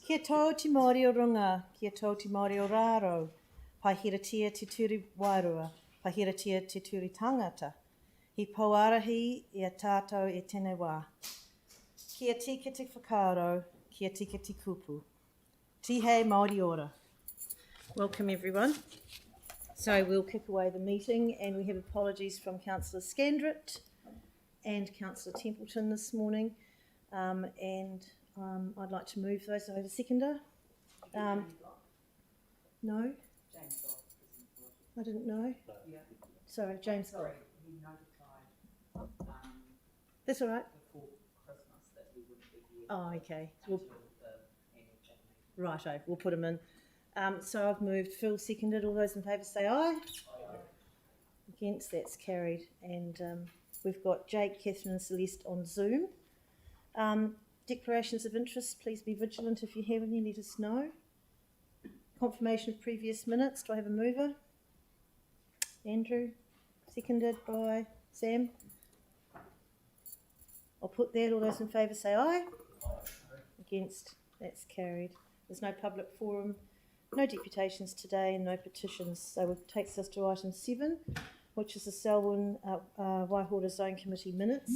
Kia tau te Māori o runga, kia tau te Māori o raro, pahiratia te turi wairua, pahiratia te turi tangata. He pauarahi I a tātou e tēnei wā. Kia tika te whakaaro, kia tika te kupu. Tihei Māori ora. Welcome everyone. So we'll kick away the meeting, and we have apologies from Councillor Scandrett and Councillor Templeton this morning, I'd like to move those. Do I have a seconder? No? I didn't know. Yeah. Sorry, James. Sorry, he notified That's all right. before Christmas that he wouldn't be here. Oh, okay. Until the annual general meeting. Righto, we'll put him in. So I've moved. Phil seconded. All those in favour say aye. Aye. Against, that's carried. And we've got Jake, Catherine and Celeste on Zoom. Declarations of interest, please be vigilant if you have any, let us know. Confirmation of previous minutes, do I have a mover? Andrew, seconded by Sam. I'll put that, all those in favour say aye. Against, that's carried. There's no public forum, no deputations today and no petitions, so it takes us to item 7, which is the Selwyn Waihora Zone Committee minutes.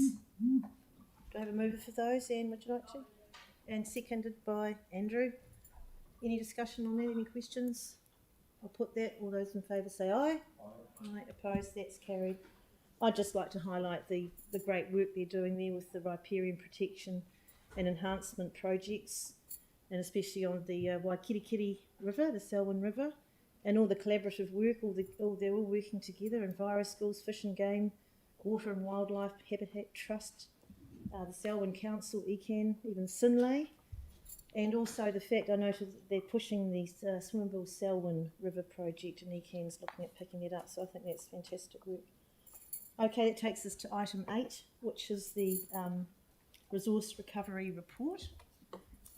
Do I have a mover for those? Anne, would you like to? And seconded by Andrew. Any discussion on that? Any questions? I'll put that. All those in favour say aye. Aye. Opposed? That's carried. I'd just like to highlight the great work they're doing there with the riparian protection and enhancement projects, and especially on the Waikirikiri River, the Selwyn River, and all the collaborative work. They're all working together. Enviro Schools, Fish and Game, Water and Wildlife Habitat Trust, the Selwyn Council, ECAN, even Sinlay, and also the fact I noted that they're pushing the Swimmerville Selwyn River project, and ECAN's looking at picking it up, so I think that's fantastic work. Okay, that takes us to item 8, which is the resource recovery report,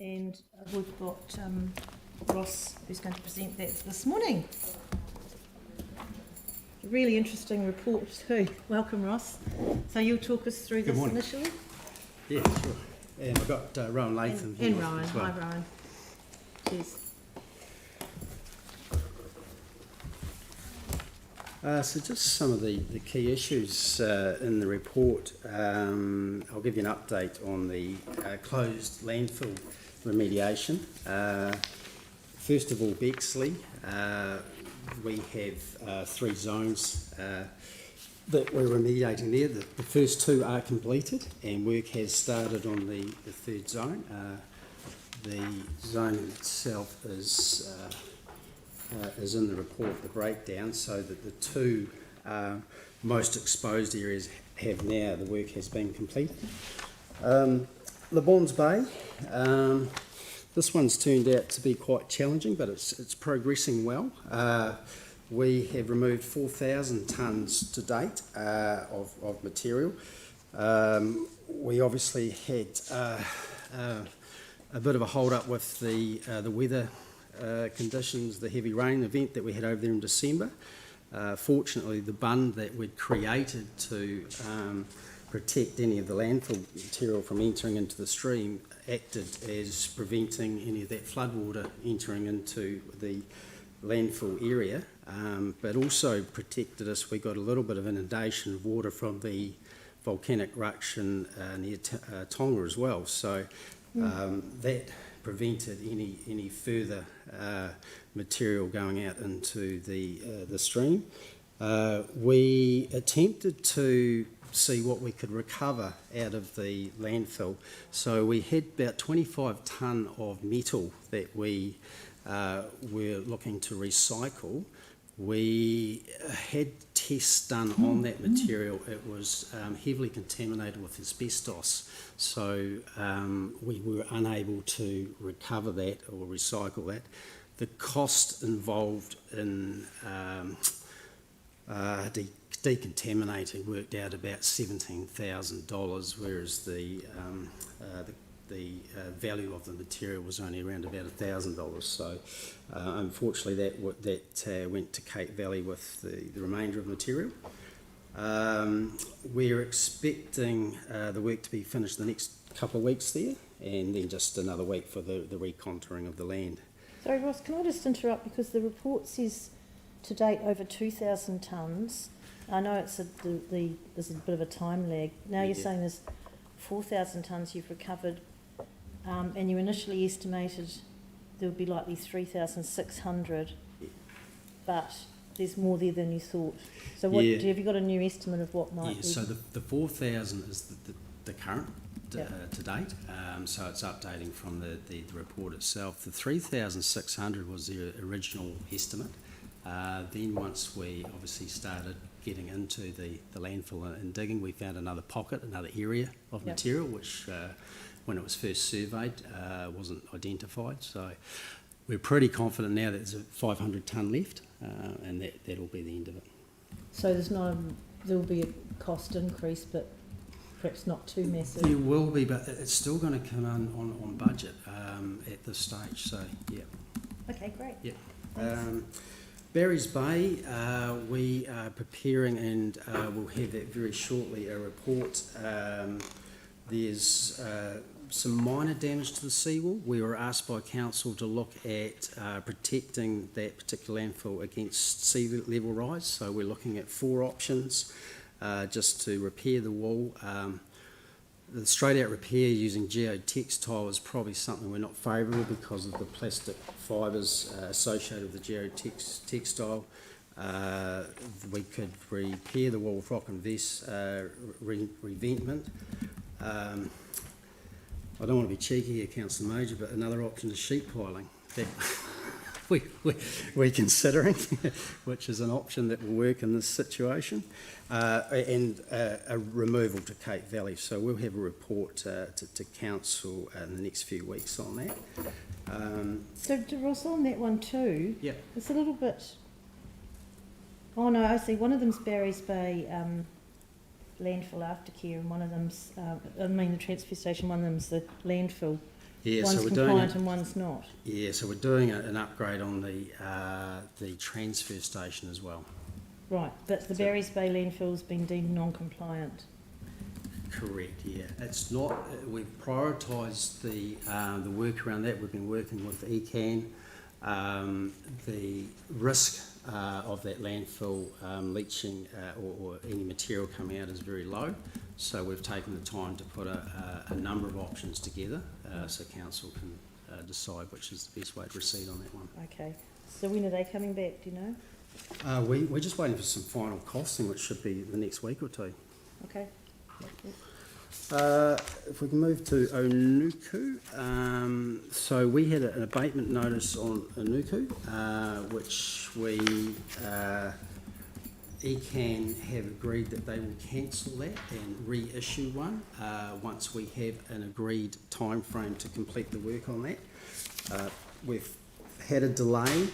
and we've got Ross who's going to present that this morning. A really interesting report too. Welcome, Ross. So you'll talk us through this initially? Yeah, sure. And I've got Rowan Latham here. And Rowan. As well. Hi, Rowan. Cheers. So just some of the key issues in the report. I'll give you an update on the closed landfill remediation. First of all, Bexley. We have 3 zones that we're remediating there. The first 2 are completed and work has started on the 3rd zone. The zone itself is in the report, the breakdown, so that the 2 most exposed areas have now, the work has been completed. Le Bons Bay, this one's turned out to be quite challenging, but it's progressing well. We have removed 4,000 tonnes to date of material. We obviously had a bit of a hold up with the weather conditions, the heavy rain event that we had over there in December. Fortunately, the bund that we'd created to protect any of the landfill material from entering into the stream acted as preventing any of that floodwater entering into the landfill area, but also protected us. We got a little bit of inundation of water from the volcanic eruption near Tonga as well, so that prevented any further material going out into the stream. We attempted to see what we could recover out of the landfill, so we had about 25 tonne of metal that we were looking to recycle. We had tests done on that material. It was heavily contaminated with asbestos, so we were unable to recover that or recycle that. The cost involved in decontaminating worked out about $17,000, whereas the value of the material was only around about $1,000. So unfortunately that went to Cape Valley with the remainder of material. We're expecting the work to be finished the next couple of weeks there, and then just another week for the recontouring of the land. Sorry, Ross, can I just interrupt, because the report says to date over 2,000 tonnes. I know there's a bit of a time lag. Now you're saying there's 4,000 tonnes you've recovered, and you initially estimated there would be likely 3,600, but there's more there than you thought. So what, have you got a new estimate of what might be? So the 4,000 is the current to date, so it's updating from the report itself. The 3,600 was the original estimate. Then once we obviously started getting into the landfill and digging, we found another pocket, another area of material, which when it was first surveyed wasn't identified. So we're pretty confident now that there's a 500 tonne left, and that'll be the end of it. So there will be a cost increase, but perhaps not too massive. There will be, but it's still going to come on budget at this stage. So yeah. Okay, great. Yeah. Barry's Bay, we are preparing, and we'll have that very shortly, a report. There's some minor damage to the seawall. We were asked by council to look at protecting that particular landfill against sea level rise. So we're looking at 4 options just to repair the wall. The straight out repair using geotextile is probably something we're not favourable because of the plastic fibres associated with the geotextile. We could repair the wall with rock and vest revetment. I don't want to be cheeky here, Councillor Major, but another option is sheet piling. We're considering, which is an option that will work in this situation, and a removal to Cape Valley. So we'll have a report to council in the next few weeks on that. So Ross, on that one too, it's a little bit... Oh no, I see, one of them's Barry's Bay landfill aftercare, and one of them's, the transfer station, one of them's the landfill. Yeah, one's so we're compliant doing and one's not. Yeah, so we're doing an upgrade on the transfer station as well. Right, but the Barry's Bay landfill's been deemed non-compliant. Correct. Yeah, it's not. We've prioritised the work around that. We've been working with ECAN. The risk of that landfill leaching or any material coming out is very low. So we've taken the time to put a number of options together so council can decide which is the best way to proceed on that one. Okay. So when are they coming back, do you know? We're just waiting for some final costing, which should be the next week or two. Okay. If we can move to Onuku. So we had an abatement notice on Onuku, which we ECAN have agreed that they will cancel that and reissue one once we have an agreed time frame to complete the work on that. We've had a delay,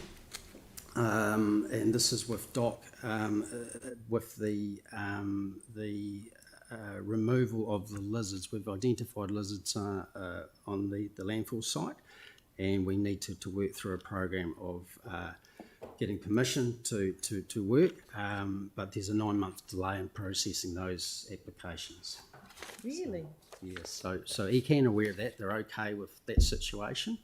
and this is with DOC, with the removal of the lizards. We've identified lizards on the landfill site, and we need to work through a program of getting permission to work, but there's a 9-month delay in processing those applications. Really? Yes, so ECAN are aware of that. They're okay with that situation,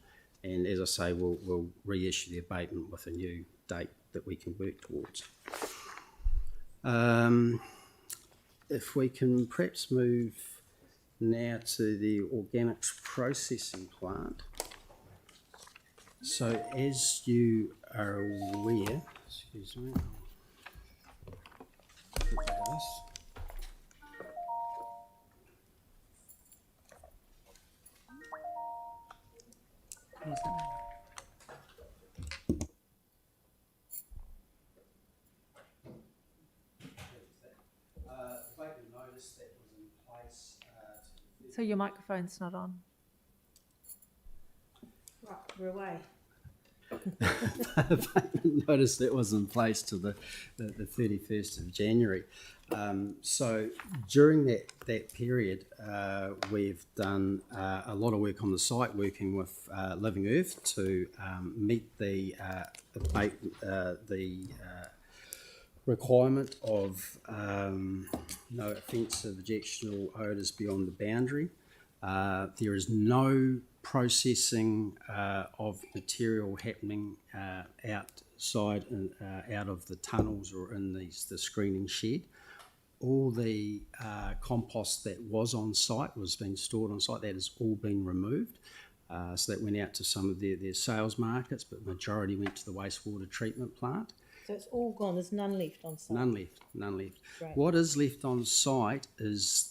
and as I say, we'll reissue the abatement with a new date that we can work towards. If we can perhaps move now to the organics processing plant. So as you are aware, excuse me, So your microphone's not on. Right, we're away. abatement notice that was in place to the 31st of January. So during that period, we've done a lot of work on the site, working with Living Earth to meet the requirement of no offensive objectionable odours beyond the boundary. There is no processing of material happening outside and out of the tunnels or in the screening shed. All the compost that was on site, was being stored on site, that has all been removed. So that went out to some of their sales markets, but the majority went to the wastewater treatment plant. So it's all gone. There's none left on site. None left. Great. What is left on site is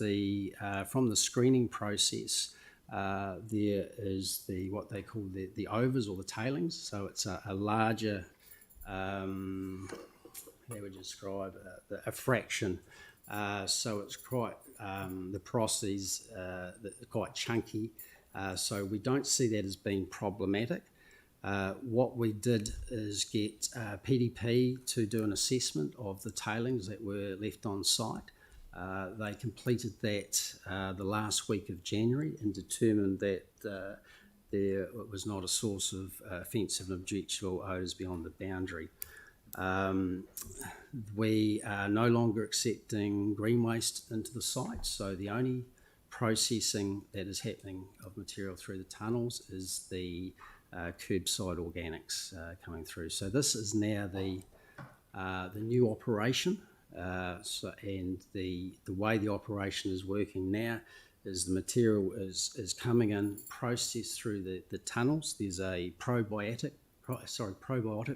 from the screening process. There is what they call the overs or the tailings. So it's a larger, how would you describe a fraction. So it's quite the porosities quite chunky. So we don't see that as being problematic. What we did is get PDP to do an assessment of the tailings that were left on site. They completed that the last week of January and determined that there was not a source of offensive and objectionable odours beyond the boundary. We are no longer accepting green waste into the site, so the only processing that is happening of material through the tunnels is the curbside organics coming through. So this is now the new operation. And the way the operation is working now is the material is coming in, processed through the tunnels. There's a probiotic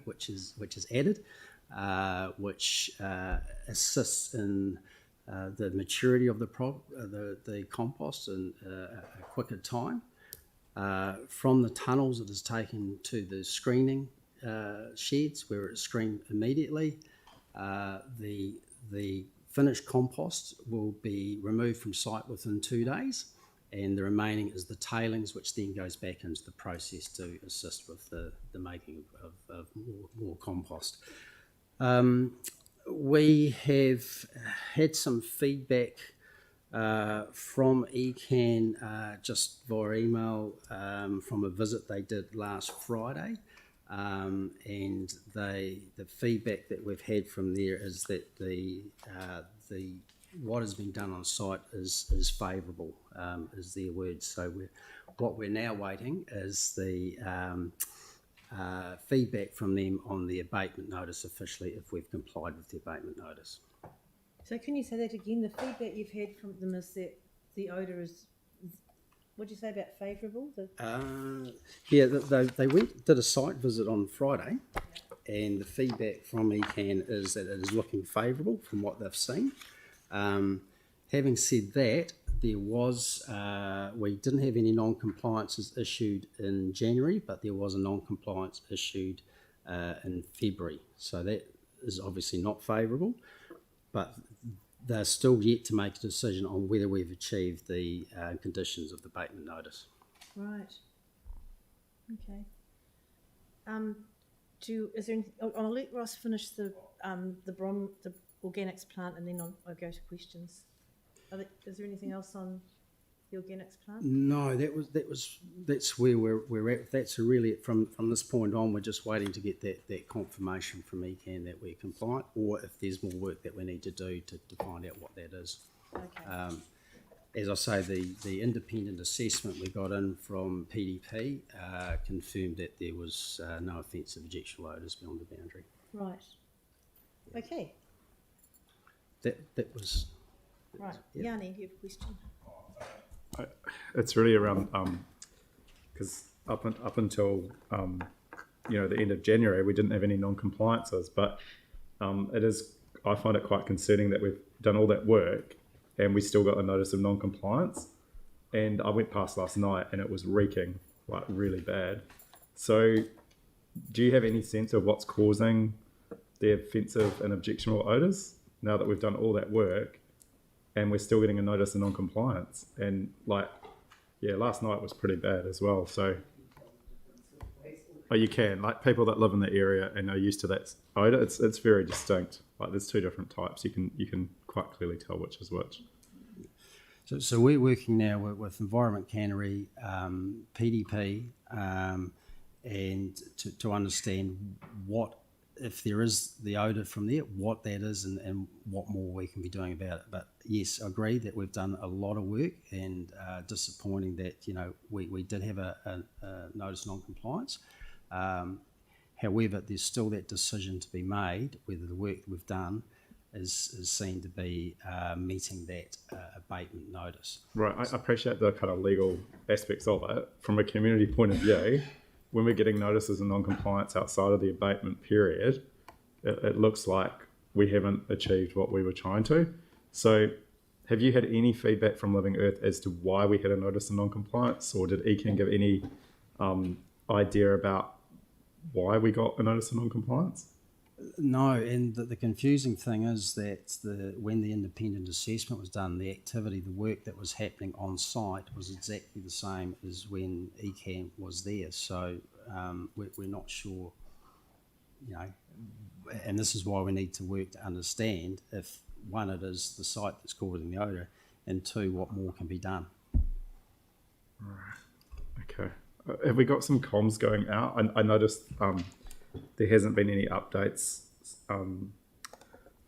which is added, which assists in the maturity of the compost in a quicker time. From the tunnels, it is taken to the screening sheds where it's screened immediately. The finished compost will be removed from site within 2 days, and the remaining is the tailings, which then goes back into the process to assist with the making of more compost. We have had some feedback from ECAN just via email from a visit they did last Friday. And the feedback that we've had from there is that what has been done on site is favourable, is their words. So what we're now waiting is the feedback from them on the abatement notice officially, if we've complied with the abatement notice. So can you say that again? The feedback you've had from them is that the odour is, what did you say about favourable? Yeah, they did a site visit on Friday, and the feedback from ECAN is that it is looking favourable from what they've seen. Having said that, there was we didn't have any non-compliances issued in January, but there was a non-compliance issued in February. So that is obviously not favourable, but they're still yet to make a decision on whether we've achieved the conditions of the abatement notice. Right. Okay. Is there anything, I'll let Ross finish the organics plant, and then I'll go to questions. Is there anything else on the organics plant? No, that's where we're at. That's really from this point on. We're just waiting to get that confirmation from ECAN that we're compliant, or if there's more work that we need to do to find out what that is. Okay. As I say, the independent assessment we got in from PDP confirmed that there was no offensive objectionable odours beyond the boundary. Right. Okay. That was. Right. Yeah. Yanni, you have a question? It's really around because up until the end of January we didn't have any non-compliances, but I find it quite concerning that we've done all that work and we still got a notice of non-compliance. And I went past last night and it was reeking like really bad. So do you have any sense of what's causing the offensive and objectionable odours now that we've done all that work and we're still getting a notice of non-compliance? And last night was pretty bad as well. So Oh, you can. Like people that live in the area and are used to that odour, it's very distinct. Like there's two different types. You can quite clearly tell which is which. So we're working now with Environment Cannery, PDP, and to understand what, if there is the odour from there, what that is and what more we can be doing about it. But yes, I agree that we've done a lot of work, and disappointing that, you know, we did have a notice of non-compliance. However, there's still that decision to be made whether the work that we've done is seen to be meeting that abatement notice. Right, I appreciate the kind of legal aspects of it. From a community point of view, when we're getting notices of non-compliance outside of the abatement period, it looks like we haven't achieved what we were trying to. So have you had any feedback from Living Earth as to why we had a notice of non-compliance, or did ECAN give any idea about why we got a notice of non-compliance? No, and the confusing thing is that when the independent assessment was done, the activity, the work that was happening on site was exactly the same as when ECAN was there. So we're not sure, you know, and this is why we need to work to understand if, one, it is the site that's causing the odour, and two, what more can be done. Right. Okay. Have we got some comms going out? I noticed there hasn't been any updates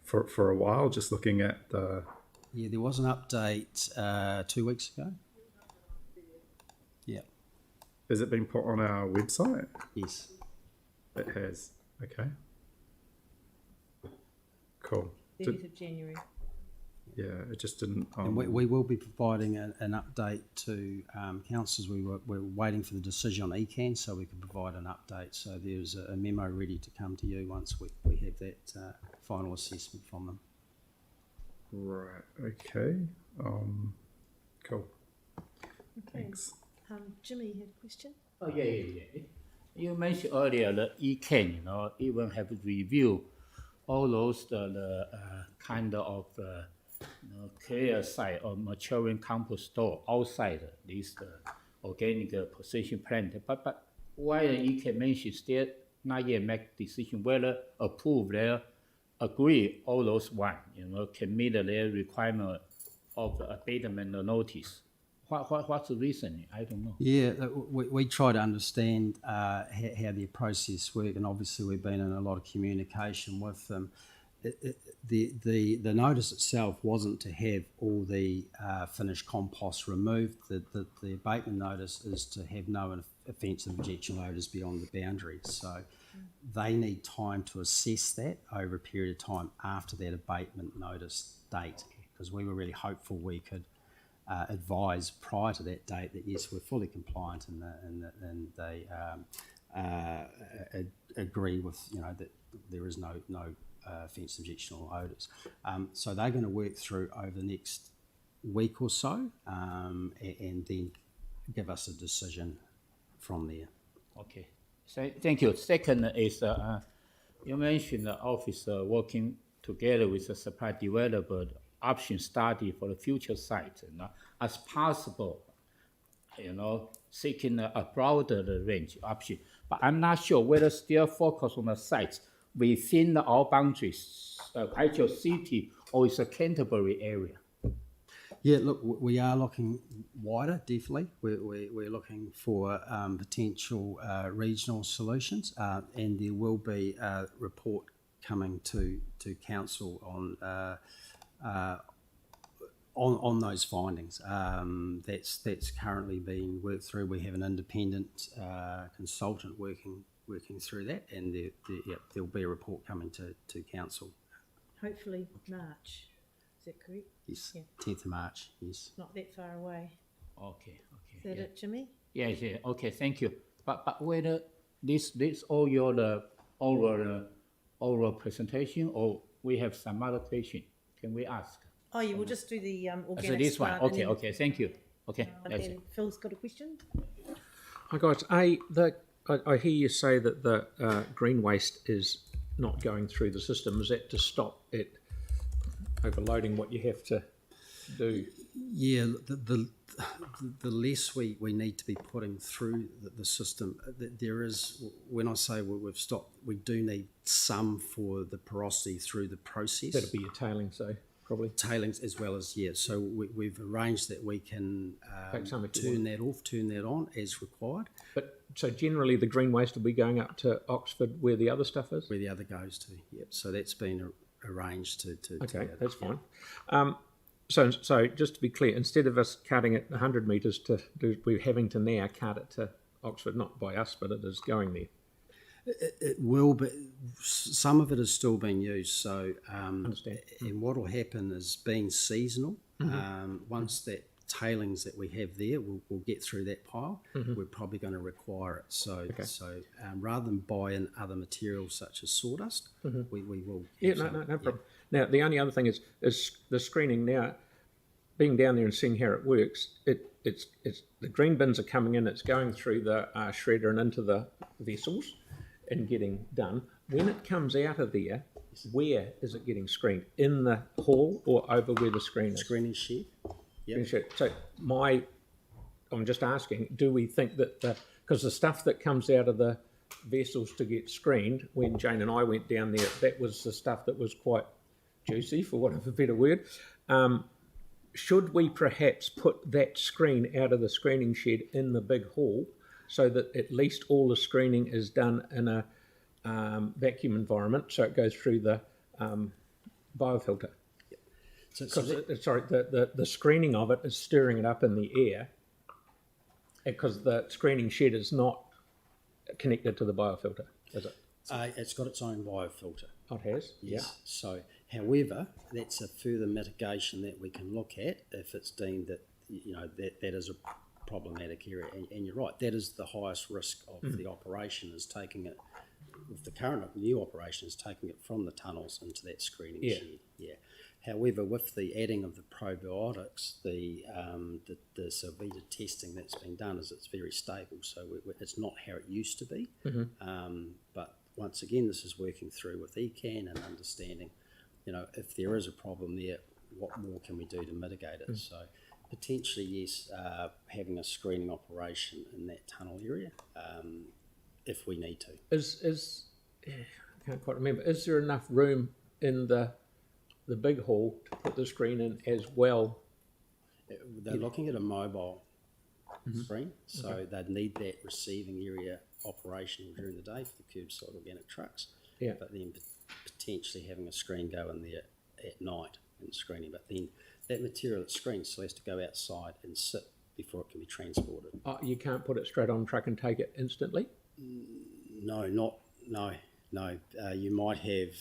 for a while. Just looking at the... Yeah, there was an update 2 weeks ago. Yeah. Has it been put on our website? Yes. It has. Okay. Cool. 30th of January. Yeah, it just didn't... And we will be providing an update to councillors. We're waiting for the decision on ECAN so we can provide an update. So there's a memo ready to come to you once we have that final assessment from them. Right, okay. Cool. Okay. Thanks. Jimmy, you had a question? Oh, yeah. You mentioned earlier the ECAN, you know, even have to review all those the kind of clear site or maturing compost store outside this organic processing plant. But why the ECAN mention still not yet make decision whether approve their agree all those one, you know, can meet their requirement of the abatement notice. What's the reason? I don't know. Yeah, we try to understand how their process works, and obviously we've been in a lot of communication with them. The notice itself wasn't to have all the finished compost removed. The abatement notice is to have no offensive objectionable odours beyond the boundaries. So they need time to assess that over a period of time after that abatement notice date, because we were really hopeful we could advise prior to that date that yes, we're fully compliant, and they agree with, you know, that there is no offensive objectionable odours. So they're going to work through over the next week or so, and then give us a decision from there. Okay, so thank you. Second is you mentioned the office working together with the supply developer option study for the future site, you know, as possible, you know, seeking a broader range option. But I'm not sure whether still focus on the sites within our boundaries, actual city, or it's a Canterbury area. Yeah, look, we are looking wider, definitely. We're looking for potential regional solutions, and there will be a report coming to council on those findings. That's currently being worked through. We have an independent consultant working through that, and there'll be a report coming to council. Hopefully March. Is that correct? Yes, Yeah. 10th of March, yes. Not that far away. Okay. Is that it, Jimmy? Yeah. Okay, thank you. But whether this all your oral presentation, or we have some other question, can we ask? Oh, you will just do the organic. So this one. plant and then- Okay. Thank you. Okay. And That's then it. Phil's got a question. Hi guys, I hear you say that the green waste is not going through the system. Is that to stop it overloading what you have to do? Yeah, the the less we need to be putting through the system. There is, when I say we've stopped, we do need some for the porosity through the process. That'll be your tailings, though, probably. Tailings as well as, yeah. So we've arranged that we can Take some if you turn that off, turn that on as required, But so generally, the green waste will be going up to Oxford, where the other stuff is. where the other goes to. Yep. So that's been arranged to Okay, that. that's fine. So just to be clear, instead of us carting it 100 metres we're having to now cart it to Oxford, not by us, but it is going there. It will, but some of it is still being used. So, Understand. and what will happen is, being seasonal, once that tailings that we have there, we'll get through that pile, we're probably going to require it. So, rather than buy in other materials such as sawdust, we will. Yeah, no problem. Now, the only other thing is the screening. Now, being down there and seeing how it works, it's the green bins are coming in, it's going through the shredder and into the vessels and getting done. When it comes out of there, where is it getting screened? In the hall or over where the screen is? Screening shed. Yep. So I'm just asking, do we think that because the stuff that comes out of the vessels to get screened, when Jane and I went down there, that was the stuff that was quite juicy, for want of a better word. Should we perhaps put that screen out of the screening shed in the big hall, so that at least all the screening is done in a vacuum environment, so it goes through the biofilter? The screening of it is stirring it up in the air, because the screening shed is not connected to the biofilter, is it? It's got its own biofilter. Oh, it has? Yes. Yeah. So, however, that's a further mitigation that we can look at if it's deemed that that is a problematic area. And you're right, that is the highest risk of the operation, is taking it. With the current new operation, is taking it from the tunnels into that screening shed. Yeah. However, with the adding of the probiotics, the Seawall testing that's been done is it's very stable. So it's not how it used to be. But once again, this is working through with ECAN and understanding, if there is a problem there, what more can we do to mitigate it? So potentially, yes, having a screening operation in that tunnel area, if we need to. I can't quite remember. Is there enough room in the big hall to put the screen in as well? They're looking at a mobile screen, so they'd need that receiving area operational during the day for the curbside organic trucks. Yeah. But then potentially having a screen go in there at night and screening. But then that material that's screened still has to go outside and sit before it can be transported. Oh, you can't put it straight on truck and take it instantly? No. You might have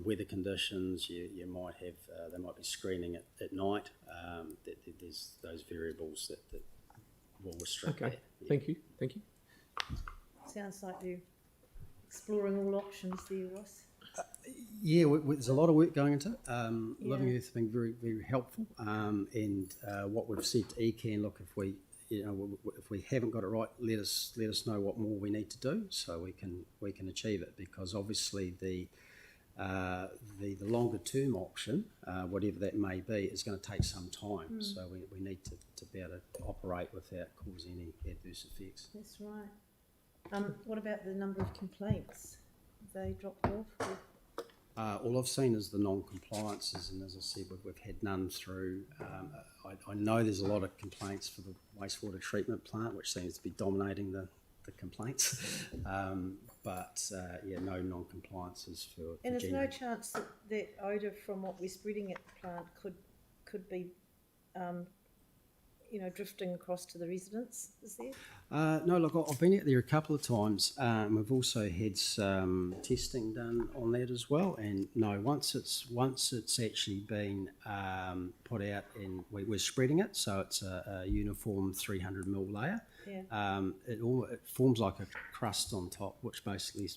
weather conditions. You might have they might be screening it at night. There's those variables that will restrict that. Yeah. Thank you. Sounds like you're exploring all options there, Ross. Yeah, there's a lot of work going into it. Living Earth has been very, very helpful. And what we've said to ECAN, look, if we haven't got it right, let us know what more we need to do so we can achieve it. Because obviously the longer term option, whatever that may be, is going to take some time. So we need to be able to operate without causing any adverse effects. That's right. What about the number of complaints? Have they dropped off? All I've seen is the non-compliances, and as I said, we've had none through. I know there's a lot of complaints for the wastewater treatment plant, which seems to be dominating the complaints. But no non-compliances for. And there's January. no chance that odour from what we're spreading at the plant could be, drifting across to the residents, is there? No, look, I've been out there a couple of times. We've also had some testing done on that as well. And no, once it's actually been put out and we're spreading it, so it's a uniform 300 ml layer. Yeah. It forms like a crust on top, which basically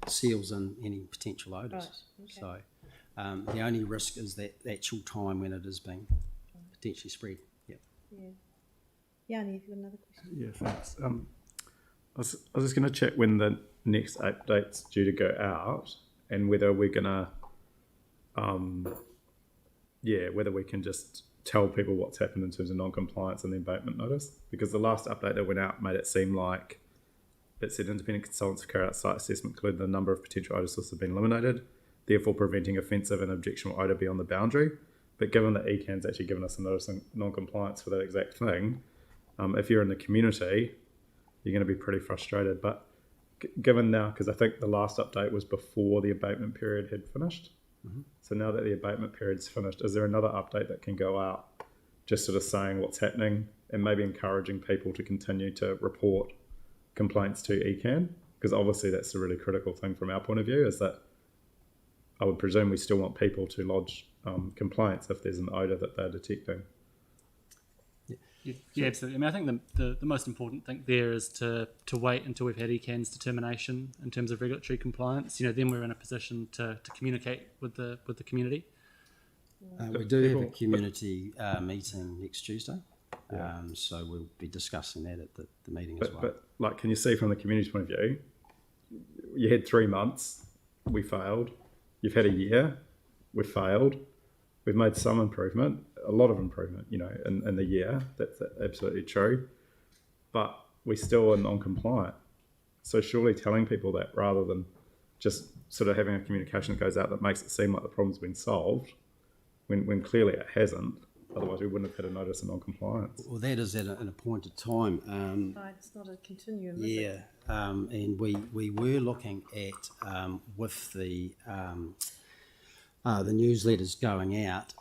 seals in any potential odours. Right. Okay. So the only risk is that actual time when it is being potentially spread. Yeah. Yanni, you've got another question? Yeah, thanks. I was just going to check when the next update's due to go out, and whether we're going to, whether we can just tell people what's happened in terms of non-compliance and the abatement notice, because the last update that went out made it seem like it said independent consultants have carried out site assessment, including the number of potential odour sources have been eliminated, therefore preventing offensive and objectionable odour beyond the boundary. But given that ECAN's actually given us a notice of non-compliance for that exact thing, if you're in the community, you're going to be pretty frustrated. But given now, because I think the last update was before the abatement period had finished, so now that the abatement period's finished, is there another update that can go out just sort of saying what's happening and maybe encouraging people to continue to report complaints to ECAN? Because obviously that's a really critical thing from our point of view, is that I would presume we still want people to lodge complaints if there's an odour that they're detecting. Yeah, absolutely. I mean, I think the most important thing there is to wait until we've had ECAN's determination in terms of regulatory compliance. Then we're in a position to communicate with the community. We do have a community meeting next Tuesday, so we'll be discussing that at the meeting as well. But like, can you see from the community's point of view, you had 3 months, we failed. You've had a year, we failed. We've made some improvement, a lot of improvement, in the year. That's absolutely true. But we still are non-compliant. So surely telling people that, rather than just sort of having a communication that goes out that makes it seem like the problem's been solved, when clearly it hasn't. Otherwise we wouldn't have had a notice of non-compliance. Well, that is at an appointed time. Right, it's not a continuum, is it? And we were looking at with the newsletters going out,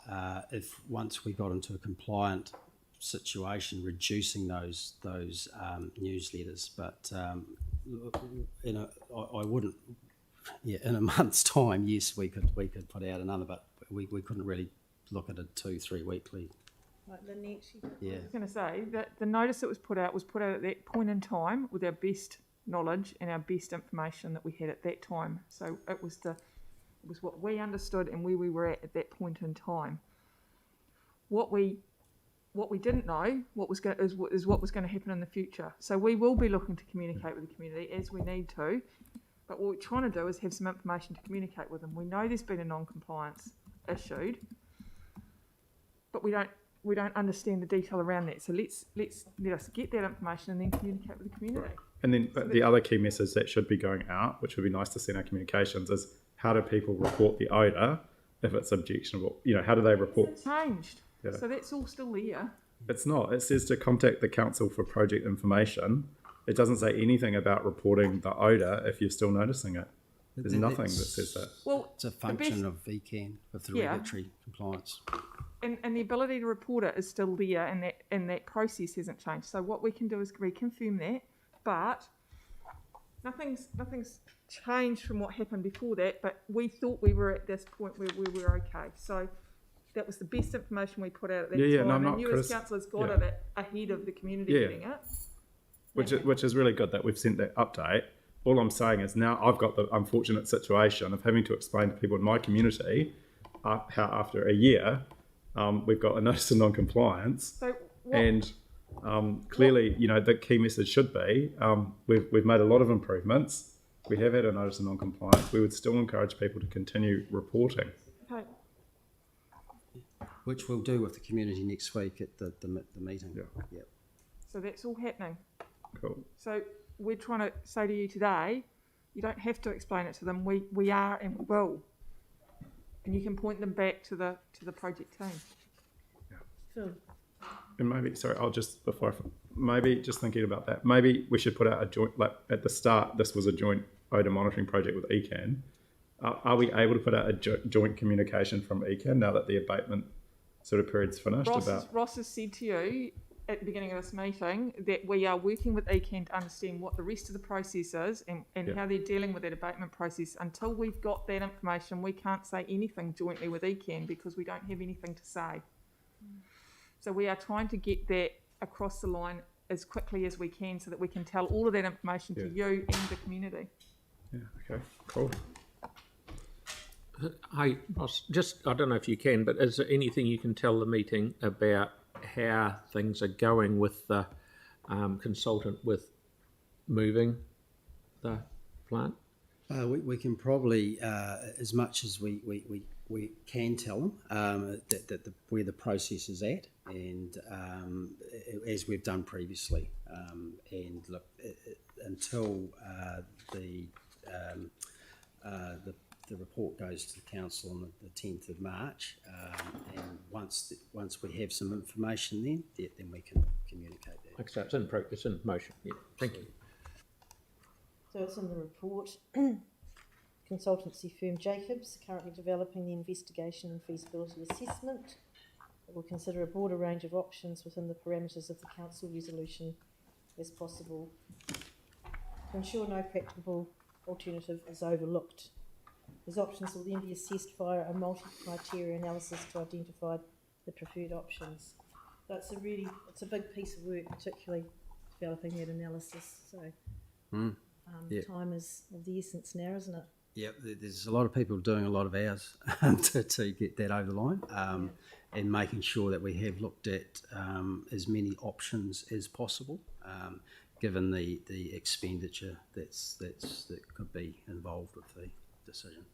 if once we got into a compliant situation, reducing those newsletters. But I wouldn't. Yeah, in a month's time, yes, we could put out another, but we couldn't really look at a 2-3 weekly. Right, Lynette, Yeah. I was going to say that the notice that was put out at that point in time with our best knowledge and our best information that we had at that time. So it was what we understood and where we were at that point in time. What we didn't know is what was going to happen in the future. So we will be looking to communicate with the community as we need to, but what we're trying to do is have some information to communicate with them. We know there's been a non-compliance issued, but we don't understand the detail around that. So let us get that information and then communicate with the community. Right. And then, but the other key message that should be going out, which would be nice to see in our communications, is how do people report the odour if it's objectionable? How do they report? It's changed. Yeah. So that's all still there. It's not. It says to contact the council for project information. It doesn't say anything about reporting the odour if you're still noticing it. There's nothing that says that. Well, It's a function of ECAN, of the regulatory compliance. and the ability to report it is still there, and that process hasn't changed. So what we can do is reconfirm that, but nothing's changed from what happened before that. But we thought we were at this point where we were okay. So that was the best information we put out at that time. No, I'm not and you as councillors got it ahead of the community getting it. Which is really good that we've sent that update. All I'm saying is now I've got the unfortunate situation of having to explain to people in my community how after a year we've got a notice of non-compliance. So clearly, the key message should be we've made a lot of improvements. We have had a notice of non-compliance. We would still encourage people to continue reporting. Okay. Which we'll do with the community next week at the meeting. Yeah. Yep. So that's all happening. Cool. So we're trying to say to you today, you don't have to explain it to them. We are and we will, and you can point them back to the project team. Phil. And maybe, sorry, maybe just thinking about that, maybe we should put out a joint, like at the start, this was a joint odour monitoring project with ECAN. Are we able to put out a joint communication from ECAN now that the abatement sort of period's finished? Ross has said to you at the beginning of this meeting that we are working with ECAN to understand what the rest of the process is and how they're dealing with that abatement process. Until we've got that information, we can't say anything jointly with ECAN because we don't have anything to say. So we are trying to get that across the line as quickly as we can so that we can tell all of that information to you and the community. Yeah, okay, cool. Hey, Ross, I don't know if you can, but is there anything you can tell the meeting about how things are going with the consultant with moving the plant? We can probably, as much as we we can tell them where the process is at, and as we've done previously. And look, until the report goes to the council on the 10th of March, and once we have some information, then we can communicate that. Okay, so it's in motion. Yeah, thank you. So it's in the report. Consultancy firm Jacobs currently developing the investigation and feasibility assessment. It will consider a broader range of options within the parameters of the council resolution as possible to ensure no practicable alternative is overlooked. These options will then be assessed via a multi-criteria analysis to identify the preferred options. So it's a big piece of work, particularly developing that analysis. So time is of the essence now, isn't it? Yeah, there's a lot of people doing a lot of hours to get that over the line, and making sure that we have looked at as many options as possible, given the expenditure that could be involved with the decision.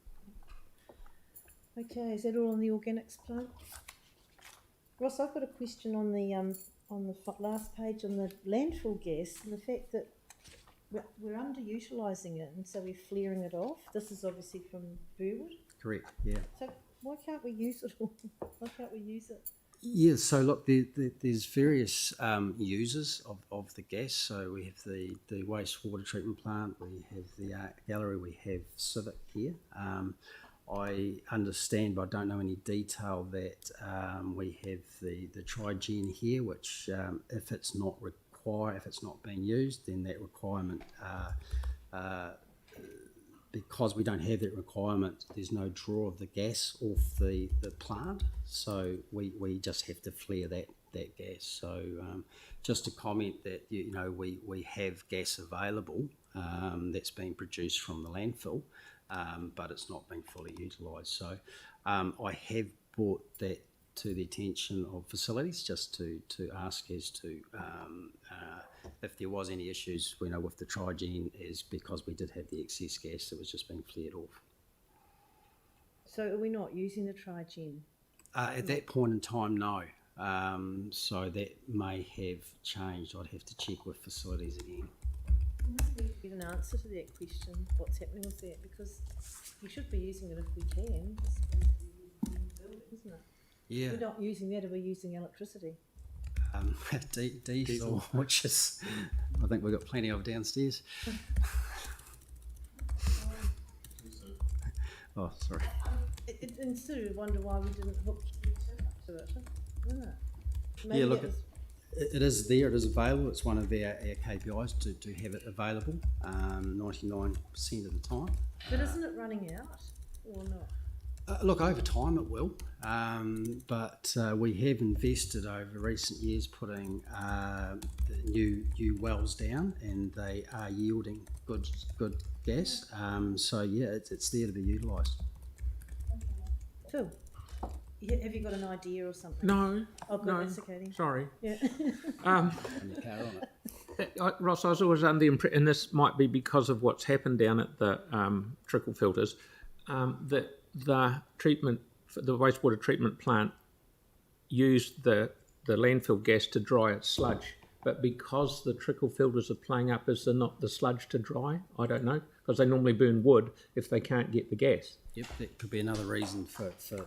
Okay, is that all on the organics plant? Ross, I've got a question on the last page on the landfill gas and the fact that we're underutilising it, and so we're flaring it off. This is obviously from Burwood. Correct. Yeah. So why can't we use it all? Why can't we use it? Yeah, so look, there's various users of the gas. So we have the wastewater treatment plant, we have the art gallery, we have Civic here. I understand, but I don't know any detail, that we have the Trigen here, which if it's not being used, then that requirement, because we don't have that requirement, there's no draw of the gas off the plant, so we just have to flare that gas. So just to comment that we have gas available that's being produced from the landfill, but it's not being fully utilised. So I have brought that to the attention of facilities, just to ask as to if there was any issues with the Trigen, is because we did have the excess gas that was just being flared off. So are we not using the Trigen? At that point in time, no. So that may have changed. I'd have to check with facilities again. Get an answer to that question. What's happening with that? Because we should be using it if we can. It's supposed to be used in the building, isn't it? Yeah. We're not using that, or we're using electricity. Diesel, which is, I think we've got plenty of downstairs. Oh, sorry. And sort of wonder why we didn't hook to it, isn't it? Maybe Yeah, look, it is there, it is available. It's one of our KPIs to have it available 99% of the time. But isn't it running out or not? Look, over time it will, but we have invested over recent years putting new wells down, and they are yielding good gas. So yeah, it's there to be utilised. Phil, have you got an idea or something? No. Oh, good, no. that's okay then. Sorry. Yeah. And the car on it. Ross, I was always under the impression, and this might be because of what's happened down at the trickle filters, that the wastewater treatment plant used the landfill gas to dry its sludge, but because the trickle filters are playing up, is there not the sludge to dry? I don't know, because they normally burn wood if they can't get the gas. Yep, that could be another reason for the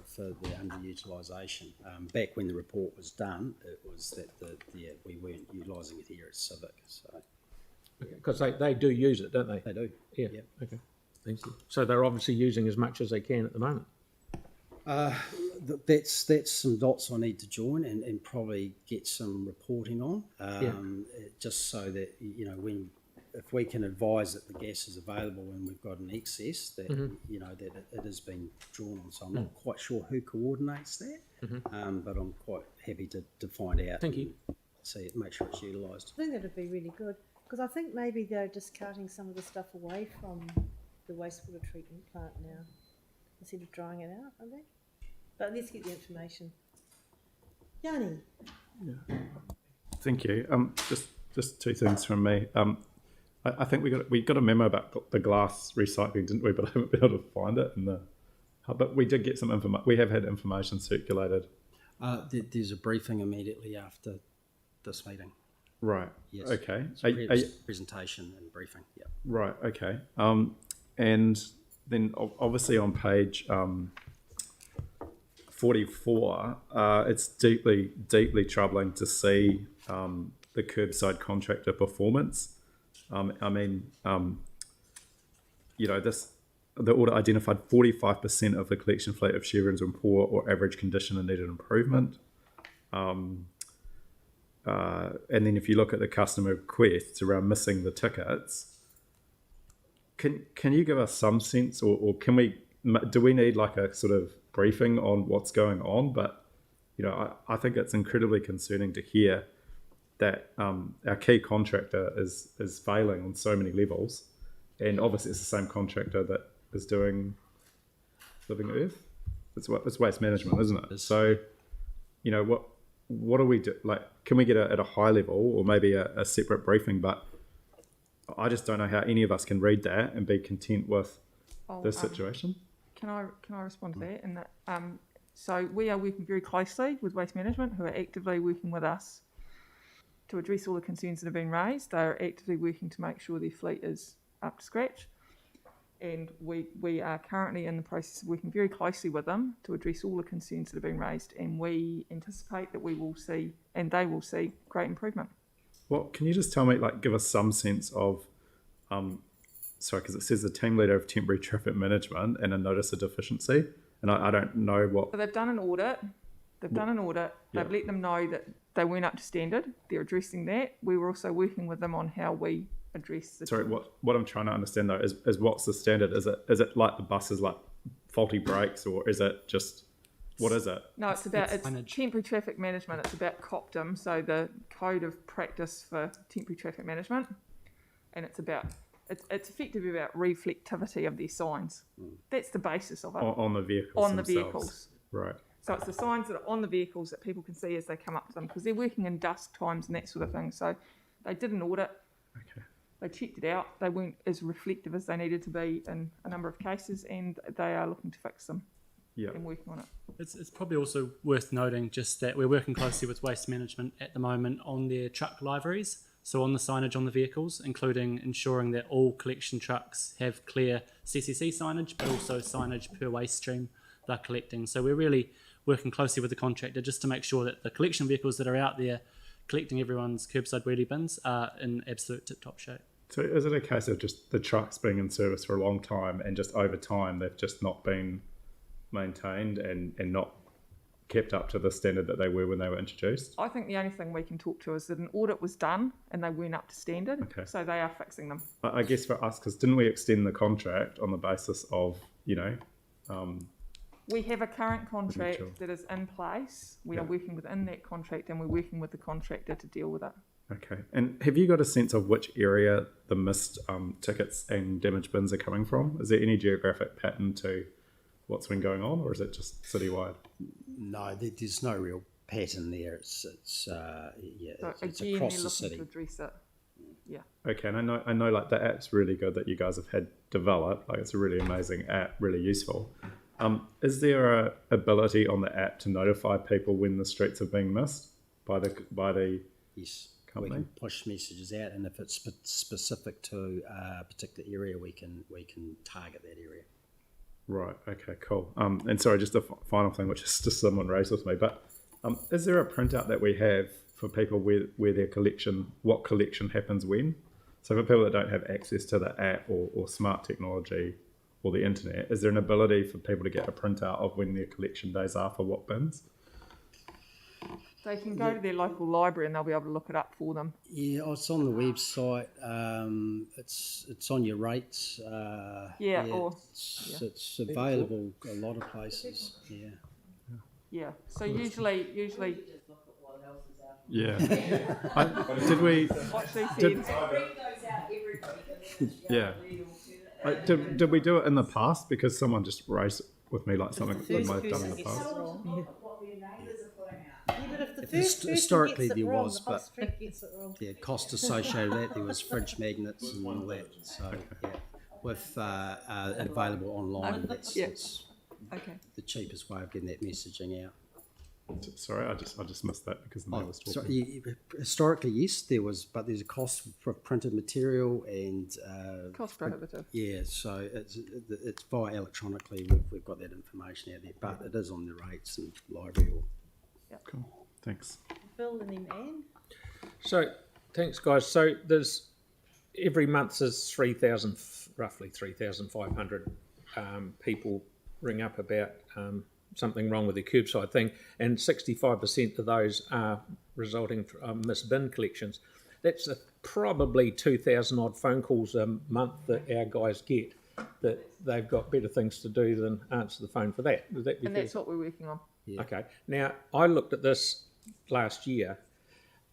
underutilisation. Back when the report was done, it was that we weren't utilising it here at Civic. So because they do use it, don't they? they do. Yeah. Yep. Okay. Thank you. So they're obviously using as much as they can at the moment. That's some dots I need to join and probably get some reporting on, just so that if we can advise that the gas is available and we've got an excess, that that it has been drawn on. So I'm not quite sure who coordinates that, but I'm quite happy to find out. Thank you. See it, make sure it's utilised. I think that would be really good, because I think maybe they're discarding some of the stuff away from the wastewater treatment plant now, instead of drying it out, aren't they? But let's get the information. Yanni. Yeah. Thank you. Just two things from me. I think we got a memo about the glass recycling, didn't we? But I haven't been able to find it in the But we did get some information. We have had information circulated. There's a briefing immediately after this meeting. Right. Yes. Okay. It's a presentation and briefing. Yeah. Right. Okay. And then obviously on page 44, it's deeply troubling to see the curbside contractor performance. The audit identified 45% of the collection fleet of chevrons were in poor or average condition and needed improvement. And then if you look at the customer requests around missing the tickets, can you give us some sense, or do we need like a sort of briefing on what's going on? But I think it's incredibly concerning to hear that our key contractor is failing on so many levels, and obviously it's the same contractor that is doing Living Earth. It's waste management, isn't it? So, what do we do? Like, can we get at a high level, or maybe a separate briefing? But I just don't know how any of us can read that and be content with this situation. Can I respond to that? And that so we are working very closely with Waste Management, who are actively working with us to address all the concerns that have been raised. They are actively working to make sure their fleet is up to scratch. And we are currently in the process of working very closely with them to address all the concerns that have been raised, and we anticipate that we will see, and they will see, great improvement. Well, can you just tell me, give us some sense of, because it says the team leader of temporary traffic management and a notice of deficiency, and I don't know what. So they've done an audit. They've let them know that they weren't up to standard. They're addressing that. We were also working with them on how we address the. Sorry, what I'm trying to understand though is what's the standard? Is it like the buses like faulty brakes, or is it just, what is it? No, it's temporary traffic management. It's about COPTM, so the Code of Practice for Temporary Traffic Management, and it's effectively about reflectivity of their signs. That's the basis of it. On the vehicles. On themselves. the vehicles. Right. So it's the signs that are on the vehicles that people can see as they come up to them, because they're working in dusk times and that sort of thing. So they did an audit. Okay. They checked it out. They weren't as reflective as they needed to be in a number of cases, and they are looking to fix them. Yeah. And working on it. It's probably also worth noting just that we're working closely with Waste Management at the moment on their truck liveries, so on the signage on the vehicles, including ensuring that all collection trucks have clear CCC signage, but also signage per waste stream they're collecting. So we're really working closely with the contractor just to make sure that the collection vehicles that are out there collecting everyone's curbside wheelie bins are in absolute tip-top shape. So is it a case of just the trucks being in service for a long time, and just over time they've just not been maintained and not kept up to the standard that they were when they were introduced? I think the only thing we can talk to is that an audit was done and they weren't up to standard. Okay. So they are fixing them. I guess for us, because didn't we extend the contract on the basis of, we have a current contract that is in place. We are working within that contract, and we're working with the contractor to deal with it. Okay. And have you got a sense of which area the missed tickets and damaged bins are coming from? Is there any geographic pattern to what's been going on, or is it just citywide? No, there's no real pattern there. It's Again, across they're the city. looking to address it. Yeah. Okay, and I know like the app's really good that you guys have had developed. Like, it's a really amazing app, really useful. Is there a ability on the app to notify people when the streets are being missed by the Yes, company? we can push messages out, and if it's specific to a particular area, we can target that area. Right. Okay. Cool. And sorry, just the final thing, which is just someone raised with me, but is there a printout that we have for people where their collection, what collection happens when? So for people that don't have access to the app or smart technology or the internet, is there an ability for people to get a printout of when their collection days are for what bins? They can go to their local library and they'll be able to look it up for them. Yeah, it's on the website. It's on your rates. It's available a lot of places. Yeah. Yeah. So usually. Just look at what else is out. Yeah. Did we? What she said. Bring those out every week. Yeah. Did we do it in the past? Because someone just raised with me like something we might have done in the past. What their neighbours are putting out. Yeah, but if the first Historically person gets it there wrong, was, the whole but street gets it wrong. yeah, cost associated with that. There was fridge magnets and all that. So yeah, with available online, Okay. the cheapest way of getting that messaging out. Sorry, I just missed that because the mayor was talking. So, historically, yes, but there's a cost for printed material and Cost prohibitive. yeah, so it's via electronically. We've got that information out there, but it is on the rates and library. Cool. Thanks. Phil and then Anne. So, thanks, guys. So, there's every month there's roughly 3,500 people ring up about something wrong with the curbside thing, and 65% of those are resulting from missed bin collections. That's probably 2,000 odd phone calls a month that our guys get, that they've got better things to do than answer the phone for that. Would that be And fair? that's what we're working on. Yeah. Okay. Now, I looked at this last year,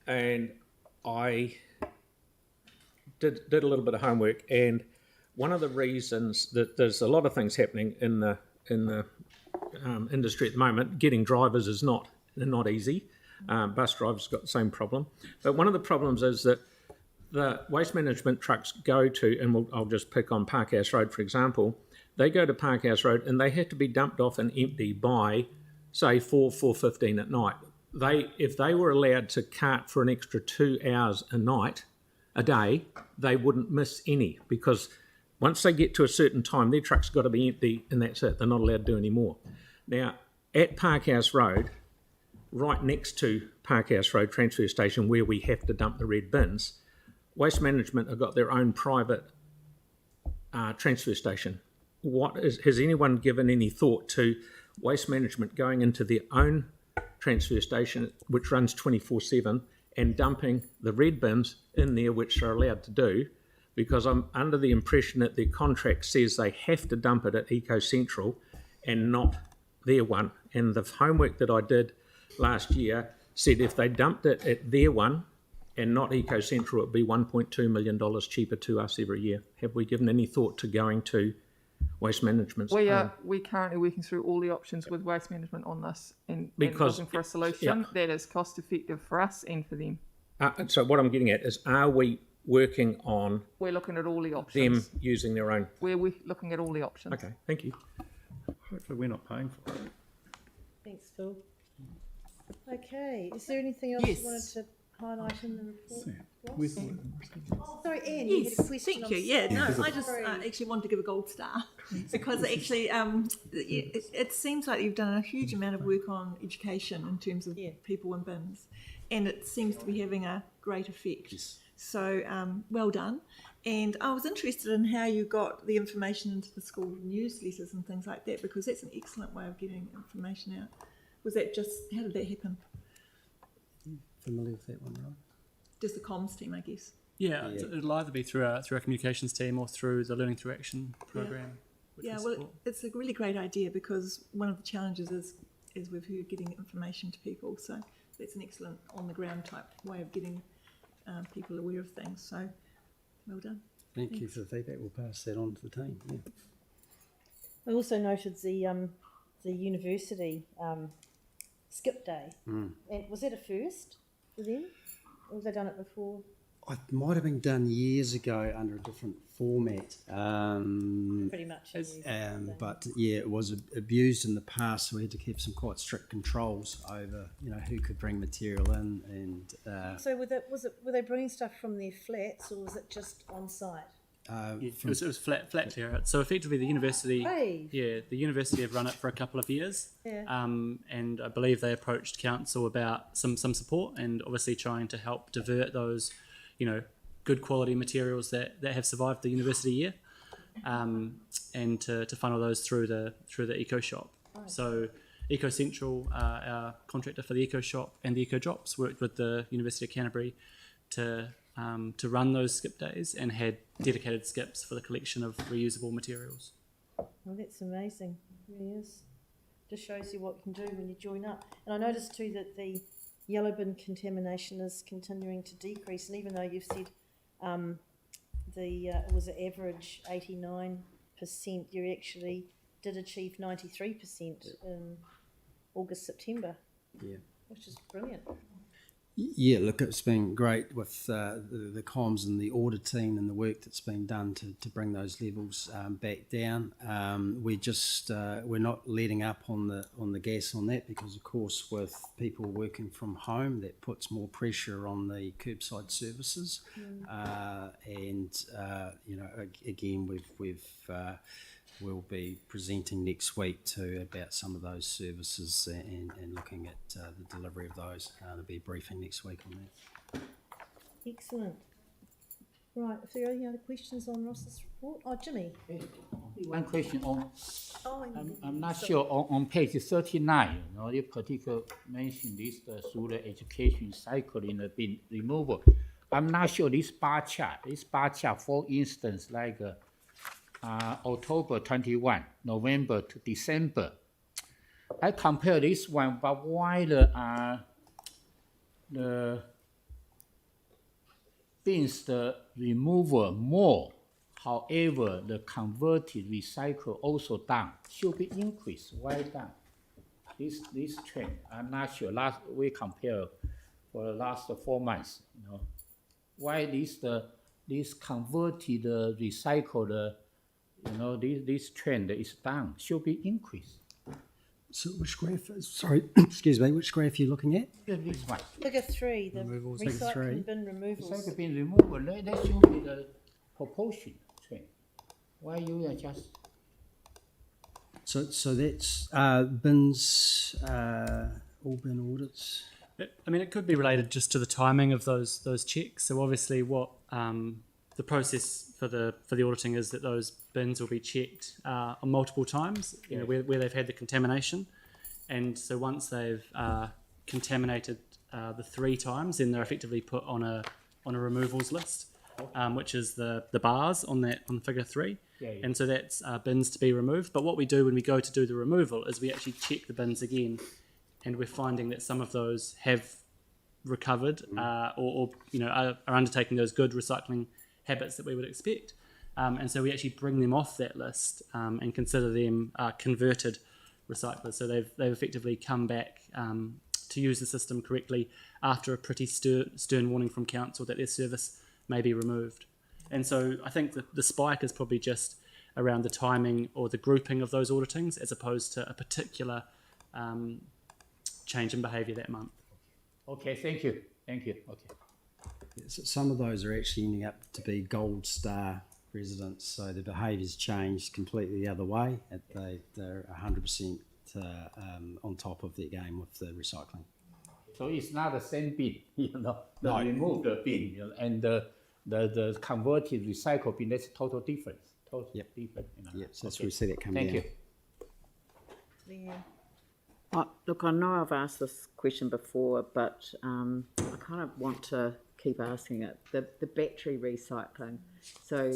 and I did a little bit of homework, and one of the reasons that there's a lot of things happening in the industry at the moment, getting drivers is not easy. Bus drivers got the same problem, but one of the problems is that the waste management trucks go to, and I'll just pick on Parkhouse Road for example. They go to Parkhouse Road and they have to be dumped off and empty by, say, 4:15 at night. If they were allowed to cart for an extra 2 hours a day, they wouldn't miss any, because once they get to a certain time, their truck's got to be empty and that's it. They're not allowed to do any more. Now, at Parkhouse Road, right next to Parkhouse Road transfer station where we have to dump the red bins, Waste Management have got their own private transfer station. Has anyone given any thought to Waste Management going into their own transfer station, which runs 24/7, and dumping the red bins in there, which they're allowed to do? Because I'm under the impression that their contract says they have to dump it at Eco Central and not their one. And the homework that I did last year said if they dumped it at their one and not Eco Central, it would be $1.2 million cheaper to us every year. Have we given any thought to going to Waste Management's own? We're currently working through all the options with Waste Management on this and Because- looking for a solution that is cost effective for us and for them. So what I'm getting at is, are we working on We're looking at all the them options. using their own? We're looking at all the options. Okay, thank you. Hopefully, we're not paying for it. Thanks, Phil. Okay, is there anything else Yes. you wanted to highlight in the report? Sorry, Anne, you Yes, had a question. thank you. I'm Yeah, no, sorry. I just actually wanted to give a gold star because actually it seems like you've done a huge amount of work on education in terms of people in bins, and it seems to be having a great effect. Yes. So well done. And I was interested in how you got the information into the school newsletters and things like that, because that's an excellent way of getting information out. Was that how did that happen? Familiar with that one, right? Just the comms team, I guess. Yeah, it'll either be through our communications team or through the Learning Through Action program. which we Well, support. it's a really great idea, because one of the challenges is we've heard getting information to people. So that's an excellent on-the-ground type way of getting people aware of things. So well done. Thank you for the feedback. We'll pass that on to the team. Yeah. I also noted the university skip day. And was that a first for them? Or have they done it before? It might have been done years ago under a different format. Pretty much. But yeah, it was abused in the past, so we had to keep some quite strict controls over, who could bring material in, and So were they bringing stuff from their flats, or was it just on site? It was flat clear. So effectively, the university, the university have run it for a couple of years, and I believe they approached council about some support, and obviously trying to help divert those, good quality materials that have survived the university year, and to funnel those through the eco shop. So Eco Central, our contractor for the eco shop, and the eco drops worked with the University of Canterbury to run those skip days, and had dedicated skips for the collection of reusable materials. Well, that's amazing. It really is. Just shows you what you can do when you join up. And I noticed too that the yellow bin contamination is continuing to decrease. And even though you've said it was an average 89%, you actually did achieve 93% in August, September. Yeah. Which is brilliant. Yeah, look, it's been great with the comms and the audit team and the work that's been done to bring those levels back down. We're not letting up on the gas on that because, of course, with people working from home, that puts more pressure on the curbside services. Again, we'll be presenting next week too about some of those services and looking at the delivery of those. There'll be a briefing next week on that. Excellent. Right, if there are any other questions on Ross's report? Oh, Jimmy. One question on, Oh, I'm not sure, on page 39, you particularly mentioned this through the education cycle in the bin removal. I'm not sure this bar chart, for instance, like October 21, November to December. I compare this one, but why the bins, the removal more, however, the converted recycle also down, should be increased. Why down? This trend, I'm not sure. We compare for the last 4 months, why this converted recycled, this trend is down, should be increased. So which graph? Sorry, excuse me. Which graph are you looking at? Yeah, this one. Figure 3, the Removals. Figure recycling three. bin removals. Recycle bin removal, that should be the proportion trend. Why you adjust? So that's bins, all bin audits. I mean, it could be related just to the timing of those checks. So obviously, what the process for the auditing is that those bins will be checked on multiple times. You know, where they've had the contamination, and so once they've contaminated the 3 times, then they're effectively put on a removals list, which is the bars on figure 3. And so that's bins to be removed. But what we do when we go to do the removal is we actually check the bins again, and we're finding that some of those have recovered or are undertaking those good recycling habits that we would expect. And so we actually bring them off that list and consider them converted recyclers. So they've effectively come back to use the system correctly after a pretty stern warning from council that their service may be removed. And so I think that the spike is probably just around the timing or the grouping of those auditings as opposed to a particular change in behaviour that month. Okay, thank you. Okay. So some of those are actually ending up to be gold star residents, so the behaviour's changed completely the other way. They're 100% on top of their game with the recycling. So it's not the same bin, the No. removed bin, and the converted recycle bin. That's total difference. Different. Yep, so that's where we see that come Thank down. you. Yeah. Look, I know I've asked this question before, but I kind of want to keep asking it. The battery recycling. So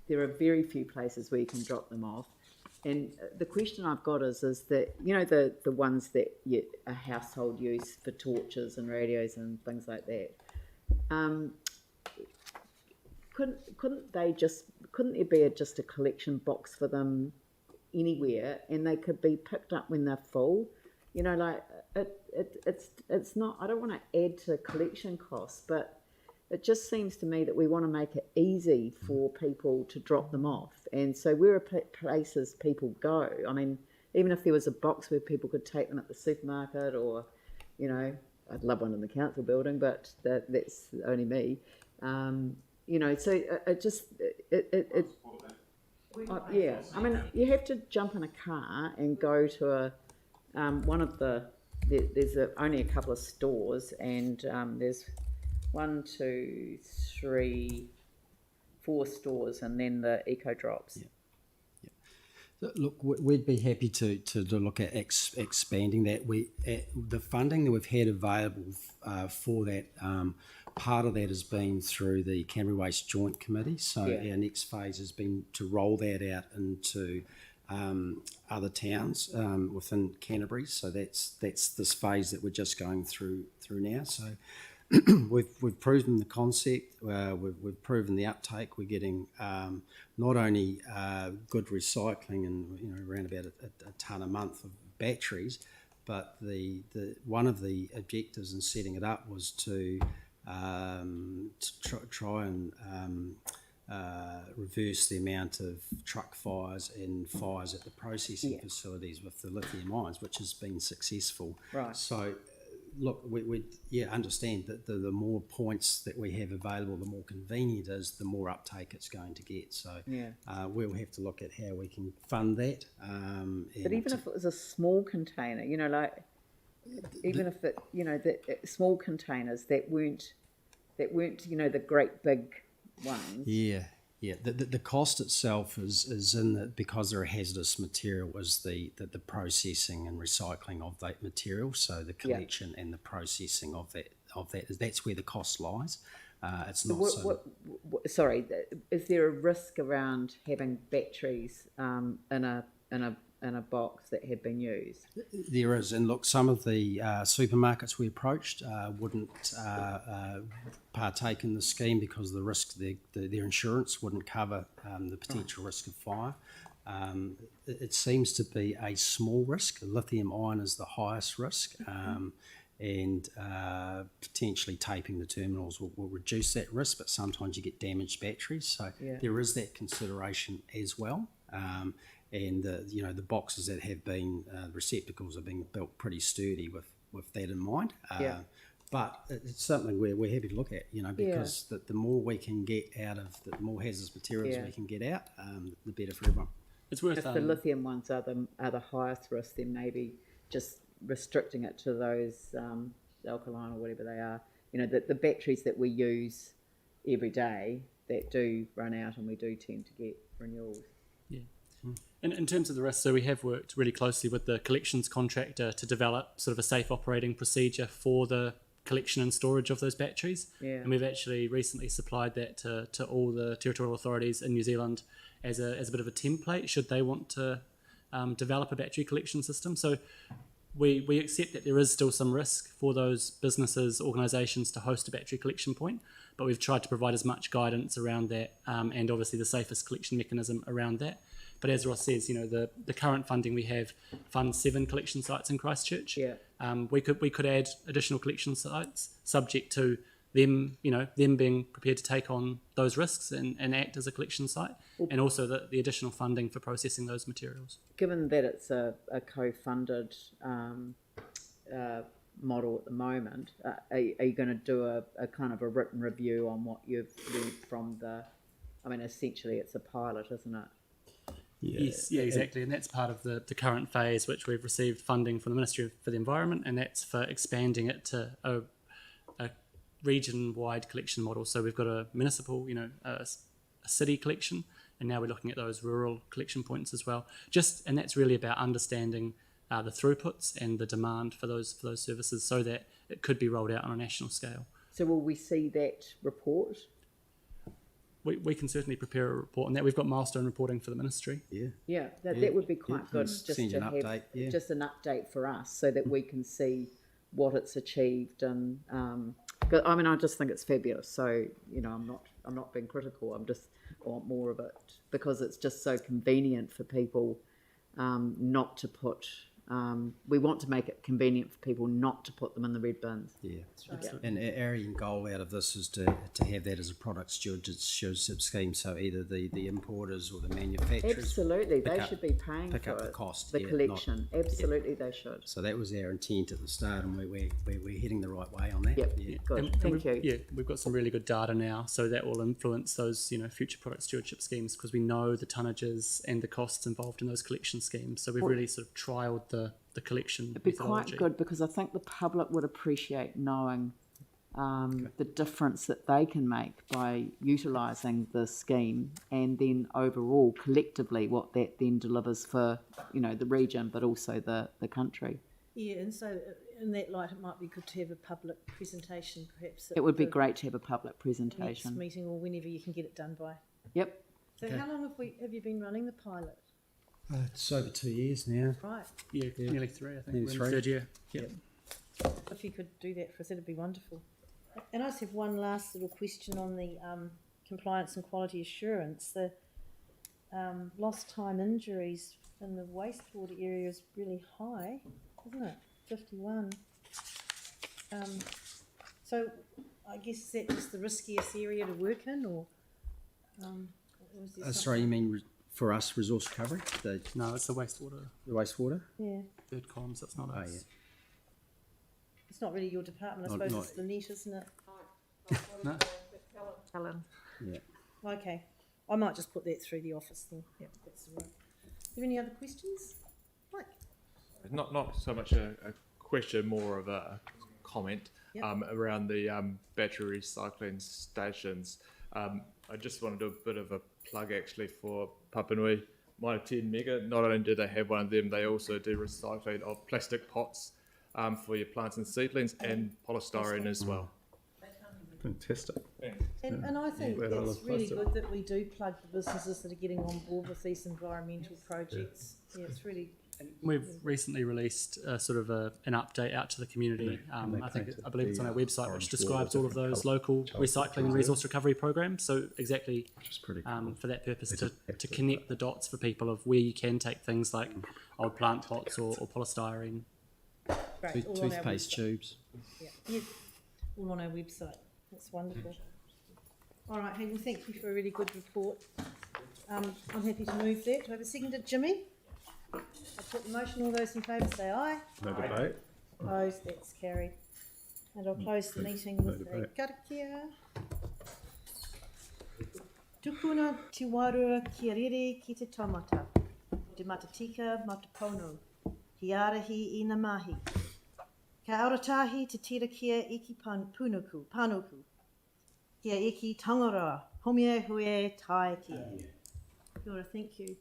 there are very few places where you can drop them off. And the question I've got is that, the ones that are household use for torches and radios and things like that, couldn't there be just a collection box for them anywhere, and they could be picked up when they're full? It's not, I don't want to add to collection costs, but it just seems to me that we want to make it easy for people to drop them off. And so where are places people go? I mean, even if there was a box where people could take them at the supermarket, or, I'd love one in the council building, but that's only me. So yeah, I mean, you have to jump in a car and go to one of there's only a couple of stores, and there's 1, 2, 3, 4 stores, and then the Eco Drops. Yeah. Look, we'd be happy to look at expanding that. The funding that we've had available for that, part of that has been through the Canterbury Waste Joint Committee. So our next phase has been to roll that out into other towns within Canterbury. So that's this phase that we're just going through now. So we've proven the concept, we've proven the uptake. We're getting not only good recycling and around about a tonne a month of batteries, but the one of the objectives in setting it up was to try and reverse the amount of truck fires and fires at the processing facilities with the lithium ions, which has been successful. Right. So, look, we understand that the more points that we have available, the more convenient it is, the more uptake it's going to get. So we'll have to look at how we can fund that. But even if it was a small container, you know, like even if it, you know, the small containers that weren't, you know, the great big ones. Yeah. The cost itself is in that, because they're a hazardous material, is the processing and recycling of that material. So the collection and the processing of that's where the cost lies. It's not Sorry, is there a risk around having batteries in a box that have been used? There is, and look, some of the supermarkets we approached wouldn't partake in the scheme because of the risk. Their insurance wouldn't cover the potential risk of fire. It seems to be a small risk. Lithium ion is the highest risk, and potentially taping the terminals will reduce that risk, but sometimes you get damaged batteries. So there is that consideration as well. And the boxes that have been receptacles are being built pretty sturdy with that in mind. But it's something we're happy to look at, you know, because the more we can get out of the more hazardous materials we can get out, the better for everyone. It's worth If the lithium ones are the highest risk, then maybe just restricting it to those alkaline or whatever they are. You know, the batteries that we use every day that do run out, and we do tend to get renewals. In terms of the risk, so we have worked really closely with the collections contractor to develop sort of a safe operating procedure for the collection and storage of those batteries. And we've actually recently supplied that to all the territorial authorities in New Zealand as a bit of a template should they want to develop a battery collection system. So we accept that there is still some risk for those businesses, organisations to host a battery collection point, but we've tried to provide as much guidance around that and obviously the safest collection mechanism around that. But as Ross says, you know, the current funding we have funds 7 collection sites in Christchurch. We could add additional collection sites subject to them being prepared to take on those risks and act as a collection site, and also the additional funding for processing those materials. Given that it's a co-funded model at the moment, are you going to do a kind of a written review on what you've learned from essentially it's a pilot, isn't it? Yes, exactly, and that's part of the current phase, which we've received funding from the Ministry for the Environment, and that's for expanding it to a region-wide collection model. So we've got a municipal, a city collection, and now we're looking at those rural collection points as well. And that's really about understanding the throughputs and the demand for those services, so that it could be rolled out on a national scale. So will we see that report? We can certainly prepare a report on that. We've got milestone reporting for the ministry. That would be quite good, just to an have update, just an update for us, so that we can see what it's achieved. And I just think it's fabulous. So I'm not being critical. I want more of it, because it's just so convenient for people not to put. We want to make it convenient for people not to put them in the red bins. And our end goal out of this is to have that as a product stewardship scheme. So either the importers or the manufacturers. Absolutely, they should be paying pick for up it. the cost. The collection. Absolutely, they should. So that was our intent at the start, and we're heading the right way on that. Good. Thank you. We've got some really good data now, so that will influence those future product stewardship schemes, because we know the tonnages and the costs involved in those collection schemes. So we've really sort of trialled the collection It'd be methodology. quite good, because I think the public would appreciate knowing the difference that they can make by utilising the scheme, and then overall collectively what that then delivers for the region, but also the country. And so in that light, it might be good to have a public presentation, perhaps. It would be great to have a public presentation. Next meeting, or whenever you can get it done by. Yep. So how long have you been running the pilot? It's over 2 years now. Right. Nearly 3, I think. Nearly We're in 3. the third year. Yep. If you could do that for us, that'd be wonderful. And I just have one last little question on the compliance and quality assurance. The lost time injuries in the wastewater area is really high, isn't it? 51. So I guess is that just the riskiest area to work in, or was there Sorry, you mean for us, resource recovery? No, it's the wastewater. The wastewater? Yeah, Third column, so it's not Oh, us. yeah. it's not really your department. I Not- suppose not- it's the net, isn't it? No. Helen. Yeah. Okay, I might just put that through the office then. Yeah, that's all right. Are there any other questions? Mike? Not so much a question, more of a comment. Yep. Around the battery recycling stations. I just want to do a bit of a plug actually for Papanui. My 10 Mega, not only do they have one of them, they also do recycling of plastic pots for your plants and seedlings, and polystyrene as well. Fantastic. And I think Yeah, well, it's really that's it. good that we do plug the businesses that are getting on board with these environmental projects. Yeah, it's really, We've recently released an update out to the community. I believe it's on our website, which describes all of those local recycling and resource recovery programs. So exactly Which is pretty cool. for that purpose, to connect the dots for people of where you can take things like old plant pots or polystyrene. great. All on our Toothpaste website. tubes. Yeah, all on our website. That's wonderful. All right, hey, well, thank you for a really good report. I'm happy to move that. Do I have a seconder, Jimmy? I put the motion. All those in favour say aye. No debate. Opposed, that's carried. And I'll close the meeting with a karakia. Tukuna te warua kia rere ki te taumata. Te matatika matapono. Te arahi ina mahi. Ka auratahi te tirakia iki panoku. Kia iki tangaroa. Homie hue tai kia. Kia ora, thank you.